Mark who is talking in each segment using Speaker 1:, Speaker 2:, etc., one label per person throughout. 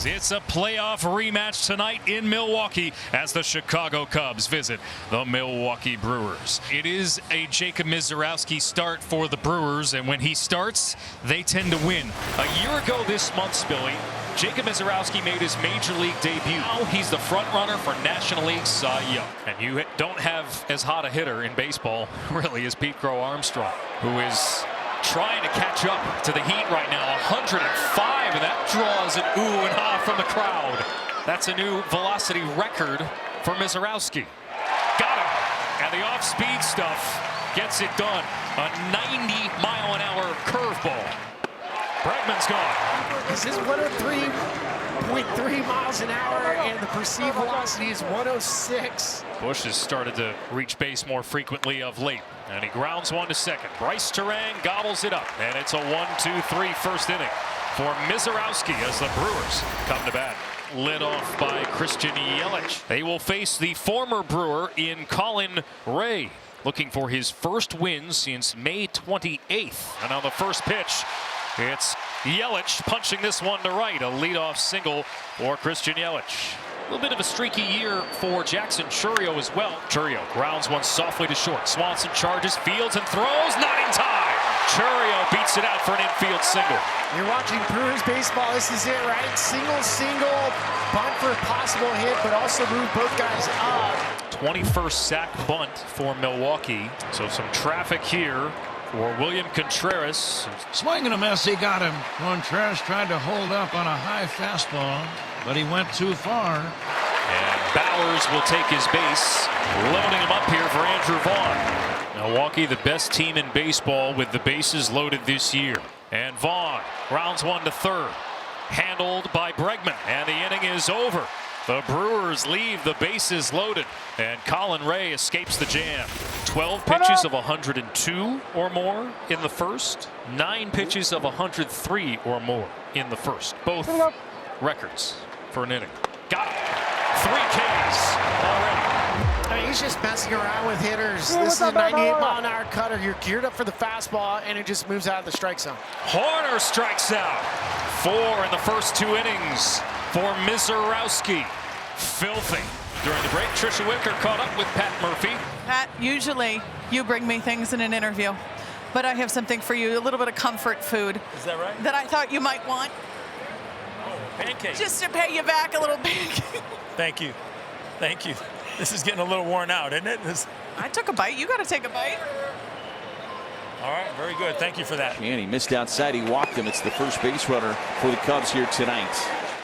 Speaker 1: It's a playoff rematch tonight in Milwaukee as the Chicago Cubs visit the Milwaukee Brewers. It is a Jacob Misiorowski start for the Brewers, and when he starts, they tend to win. A year ago this month, Billy, Jacob Misiorowski made his major league debut. Now he's the front runner for National League Cy Young. And you don't have as hot a hitter in baseball, really, as Pete Crow Armstrong, who is trying to catch up to the Heat right now. 105, and that draws an ooh and ah from the crowd. That's a new velocity record for Misiorowski. Got him. And the off-speed stuff gets it done. A 90-mile-an-hour curveball. Bregman's gone.
Speaker 2: This is 103.3 miles an hour, and the perceived velocity is 106.
Speaker 1: Bush has started to reach base more frequently of late, and he grounds one to second. Bryce Terang gobbles it up, and it's a 1-2-3 first inning for Misiorowski as the Brewers come to bat. Led off by Christian Yelich. They will face the former Brewer in Colin Ray, looking for his first win since May 28th. And on the first pitch, it's Yelich punching this one to right. A leadoff single for Christian Yelich. A little bit of a streaky year for Jackson Chourio as well. Chourio grounds one softly to short. Swanson charges, fields, and throws. Not in time. Chourio beats it out for an infield single.
Speaker 2: You're watching Brewers baseball. This is it, right? Single, bunt for a possible hit, but also move both guys up.
Speaker 1: 21st sack bunt for Milwaukee. So some traffic here for William Contreras.
Speaker 3: Swing and a miss, he got him. Contreras tried to hold up on a high fastball, but he went too far.
Speaker 1: And Bowers will take his base, loading him up here for Andrew Vaughn. Milwaukee, the best team in baseball with the bases loaded this year. And Vaughn rounds one to third, handled by Bregman, and the inning is over. The Brewers leave the bases loaded, and Colin Ray escapes the jam. 12 pitches of 102 or more in the first, 9 pitches of 103 or more in the first. Both records for an inning. Got it. 3 Ks already.
Speaker 2: I mean, he's just messing around with hitters. This is a 98-mile-an-hour cutter. You're geared up for the fastball, and it just moves out of the strike zone.
Speaker 1: Horner strikes out. 4 in the first 2 innings for Misiorowski. Filthy. During the break, Trisha Wicker caught up with Pat Murphy.
Speaker 4: Pat, usually you bring me things in an interview, but I have something for you, a little bit of comfort food.
Speaker 5: Is that right?
Speaker 4: That I thought you might want.
Speaker 5: Oh, pancake.
Speaker 4: Just to pay you back a little bit.
Speaker 5: Thank you. Thank you. This is getting a little worn out, isn't it?
Speaker 4: I took a bite. You got to take a bite.
Speaker 5: All right, very good. Thank you for that.
Speaker 6: And he missed outside. He walked him. It's the first base runner for the Cubs here tonight.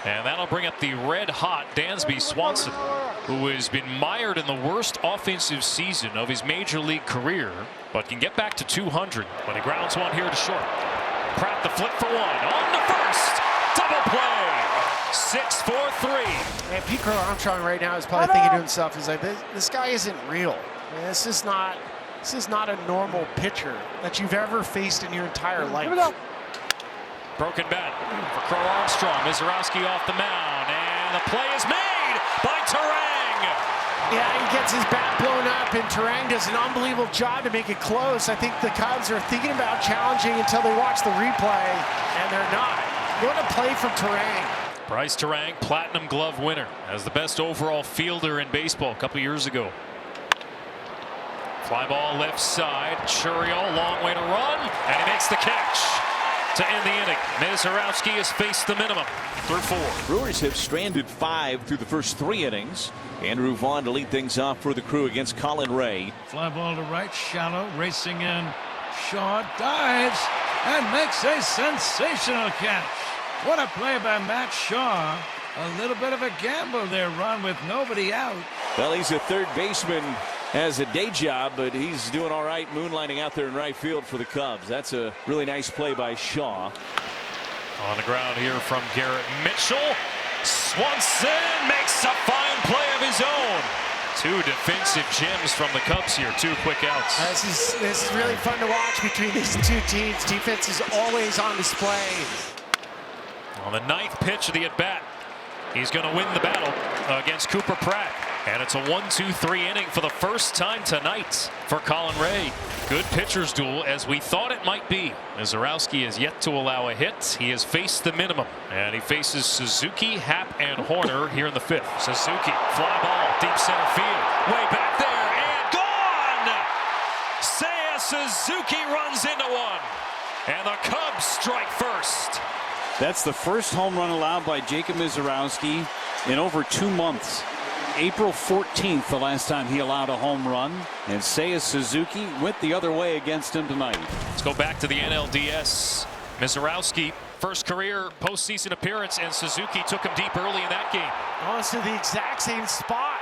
Speaker 1: And that'll bring up the red-hot Dansby Swanson, who has been mired in the worst offensive season of his major league career, but can get back to 200. But he grounds one here to short. Pratt the flip for one. On to first. Double play. 6-4-3.
Speaker 2: And Pete Crow Armstrong right now is probably thinking to himself, he's like, this guy isn't real. I mean, this is not a normal pitcher that you've ever faced in your entire life.
Speaker 1: Broken bat for Crow Armstrong. Misiorowski off the mound, and the play is made by Terang.
Speaker 2: Yeah, he gets his bat blown up, and Terang does an unbelievable job to make it close. I think the Cubs are thinking about challenging until they watch the replay, and they're not. What a play from Terang.
Speaker 1: Bryce Terang, Platinum Glove winner, as the best overall fielder in baseball a couple years ago. Fly ball left side. Chourio, long way to run, and he makes the catch to end the inning. Misiorowski has faced the minimum through 4.
Speaker 6: Brewers have stranded 5 through the first 3 innings. Andrew Vaughn to lead things off for the Crew against Colin Ray.
Speaker 3: Fly ball to right, shallow, racing in. Shaw dives and makes a sensational catch. What a play by Matt Shaw. A little bit of a gamble there, Ron, with nobody out.
Speaker 6: Well, he's a third baseman, has a day job, but he's doing all right moonlighting out there in right field for the Cubs. That's a really nice play by Shaw.
Speaker 1: On the ground here from Garrett Mitchell. Swanson makes a fine play of his own. 2 defensive gems from the Cubs here. 2 quick outs.
Speaker 2: This is really fun to watch between these 2 teams. Defense is always on display.
Speaker 1: On the 9th pitch of the at-bat, he's going to win the battle against Cooper Pratt. And it's a 1-2-3 inning for the first time tonight for Colin Ray. Good pitcher's duel as we thought it might be. Mizorowski has yet to allow a hit. He has faced the minimum. And he faces Suzuki, Happ, and Horner here in the 5th. Suzuki, fly ball, deep center field. Way back there, and gone! Seiya Suzuki runs into one. And the Cubs strike first.
Speaker 7: That's the first home run allowed by Jacob Mizorowski in over 2 months. April 14th, the last time he allowed a home run, and Seiya Suzuki went the other way against him tonight.
Speaker 1: Let's go back to the NLDS. Mizorowski, first career postseason appearance, and Suzuki took him deep early in that game.
Speaker 2: Also the exact same spot.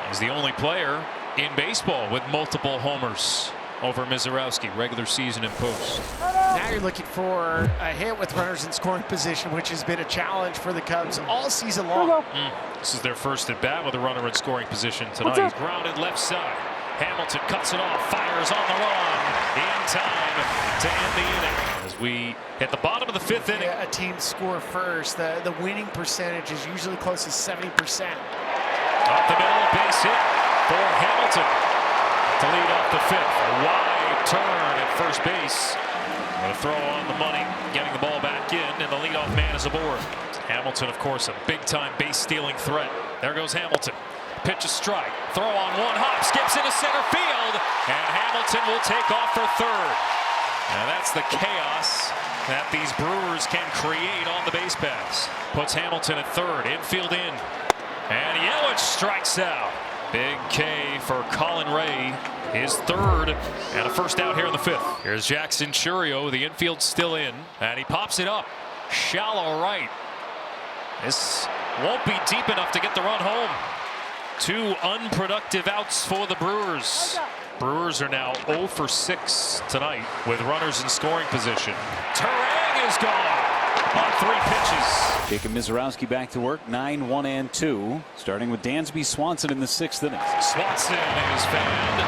Speaker 1: He's the only player in baseball with multiple homers over Mizorowski, regular season and post.
Speaker 2: Now you're looking for a hit with runners in scoring position, which has been a challenge for the Cubs all season long.
Speaker 1: This is their first at bat with a runner in scoring position tonight. He's grounded left side. Hamilton cuts it off, fires on the run in time to end the inning. As we hit the bottom of the 5th inning.
Speaker 2: A team score first. The winning percentage is usually close to 70%.
Speaker 1: Up the middle, base hit for Hamilton to lead off the 5th. A wide turn at first base. A throw on the money, getting the ball back in, and the leadoff man is aboard. Hamilton, of course, a big-time base-stealing threat. There goes Hamilton. Pitch a strike. Throw on one hop, skips into center field, and Hamilton will take off for third. And that's the chaos that these Brewers can create on the base paths. Puts Hamilton at third, infield in, and Yelich strikes out. Big K for Colin Ray, his third, and a first out here in the 5th. Here's Jackson Churio, the infield still in, and he pops it up. Shallow right. This won't be deep enough to get the run home. 2 unproductive outs for the Brewers. Brewers are now 0 for 6 tonight with runners in scoring position. Terang is gone on 3 pitches.
Speaker 7: Jacob Mizorowski back to work, 9, 1, and 2, starting with Dansby Swanson in the 6th inning.
Speaker 1: Swanson is found.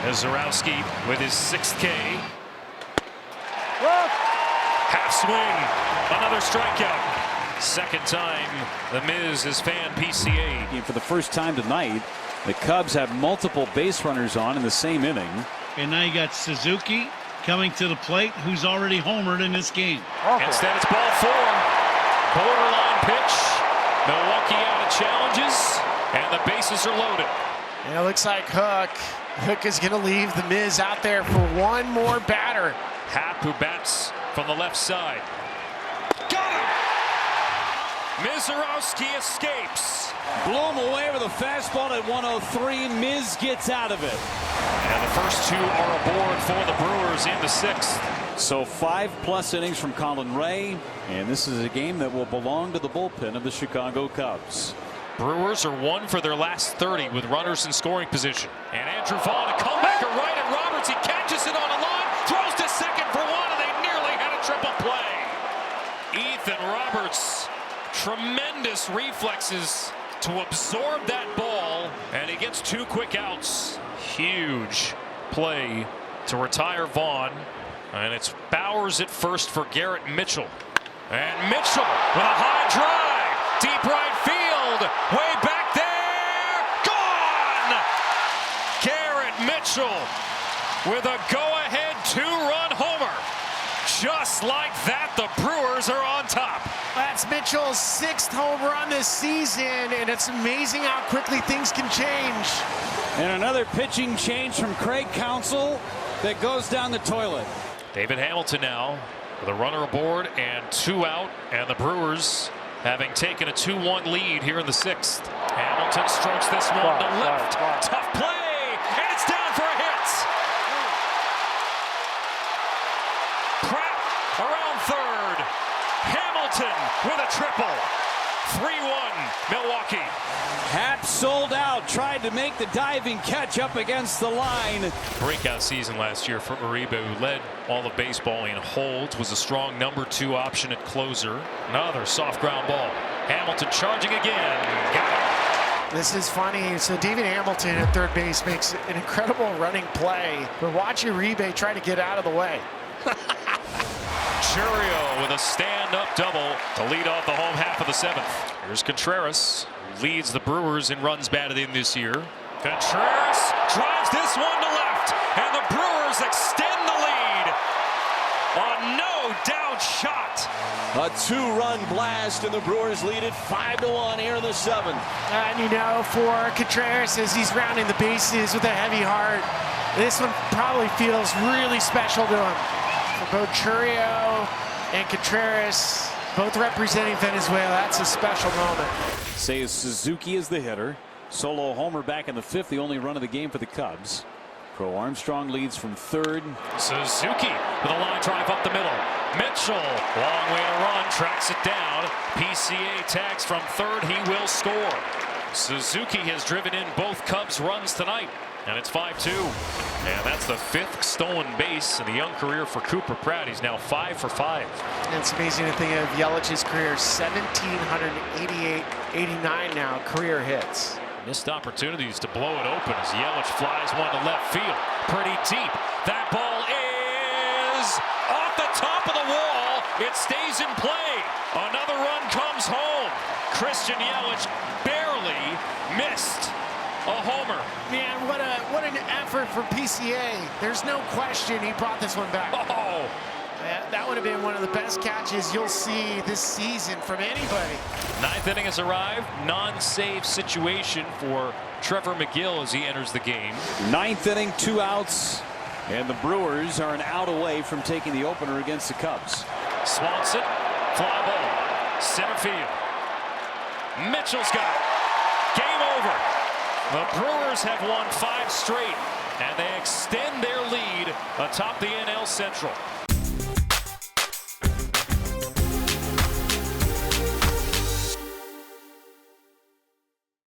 Speaker 1: Mizorowski with his 6th K. Half swing, another strikeout. Second time the Miz has fanned PCA.
Speaker 7: For the first time tonight, the Cubs have multiple base runners on in the same inning.
Speaker 8: And now you got Suzuki coming to the plate, who's already homered in this game.
Speaker 1: Instead, it's ball 4. Borderline pitch. Milwaukee out of challenges, and the bases are loaded.
Speaker 2: And it looks like Hook is going to leave the Miz out there for one more batter.
Speaker 1: Happ, who bats from the left side. Got him! Mizorowski escapes.
Speaker 7: Blew him away with a fastball at 103. Miz gets out of it.
Speaker 1: And the first 2 are aboard for the Brewers in the 6th.
Speaker 7: So 5+ innings from Colin Ray, and this is a game that will belong to the bullpen of the Chicago Cubs.
Speaker 1: Brewers are 1 for their last 30 with runners in scoring position. And Andrew Vaughn, a comebacker right at Roberts. He catches it on a line, throws to second for 1, and they nearly had a triple play. Ethan Roberts, tremendous reflexes to absorb that ball, and he gets 2 quick outs. Huge play to retire Vaughn, and it's Bowers at first for Garrett Mitchell. And Mitchell with a high drive, deep right field, way back there, gone! Garrett Mitchell with a go-ahead 2-run homer. Just like that, the Brewers are on top.
Speaker 2: That's Mitchell's 6th home run this season, and it's amazing how quickly things can change.
Speaker 7: And another pitching change from Craig Counsell that goes down the toilet.
Speaker 1: David Hamilton now with a runner aboard and 2 out, and the Brewers having taken a 2-1 lead here in the 6th. Hamilton strokes this one to left. Tough play, and it's down for a hit. Pratt around third. Hamilton with a triple. 3-1 Milwaukee.
Speaker 7: Happ sold out, tried to make the diving catch up against the line.
Speaker 1: Breakout season last year for Uribe, who led all of baseball in holds, was a strong number 2 option at closer. Another soft ground ball. Hamilton charging again. Got it.
Speaker 2: This is funny. So David Hamilton at third base makes an incredible running play, but watch Uribe try to get out of the way.
Speaker 1: Churio with a stand-up double to lead off the home half of the 7th. Here's Contreras. leads the Brewers in runs batted in this year. Contreras drives this one to left, and the Brewers extend the lead. A no-doubt shot.
Speaker 6: A 2-run blast, and the Brewers lead it 5-1 here in the 7th.
Speaker 2: And you know, for Contreras, as he's rounding the bases with a heavy heart, this one probably feels really special to him. For both Chourio and Contreras, both representing Venezuela, that's a special moment.
Speaker 7: Seiya Suzuki is the hitter. Solo homer back in the 5th, the only run of the game for the Cubs. Crow Armstrong leads from 3rd.
Speaker 1: Suzuki with a line drive up the middle. Mitchell, long way to run, tracks it down. PCA tags from 3rd, he will score. Suzuki has driven in both Cubs runs tonight, and it's 5-2. And that's the 5th stolen base in the young career for Cooper Pratt. He's now 5 for 5.
Speaker 2: And it's amazing to think of Yelich's career, 1,788, 89 now career hits.
Speaker 1: Missed opportunities to blow it open as Yelich flies one to left field. Pretty deep. That ball is off the top of the wall. It stays in play. Another run comes home. Christian Yelich barely missed a homer.
Speaker 2: Man, what an effort for PCA. There's no question he brought this one back.
Speaker 1: Oh.
Speaker 2: That would have been one of the best catches you'll see this season from anybody.
Speaker 1: 9th inning has arrived. Non-save situation for Trevor McGill as he enters the game.
Speaker 7: 9th inning, 2 outs, and the Brewers are an out away from taking the opener against the Cubs.
Speaker 1: Swanson, fly ball, center field. Mitchell's got it. Game over. The Brewers have won 5 straight, and they extend their lead atop the NL Central.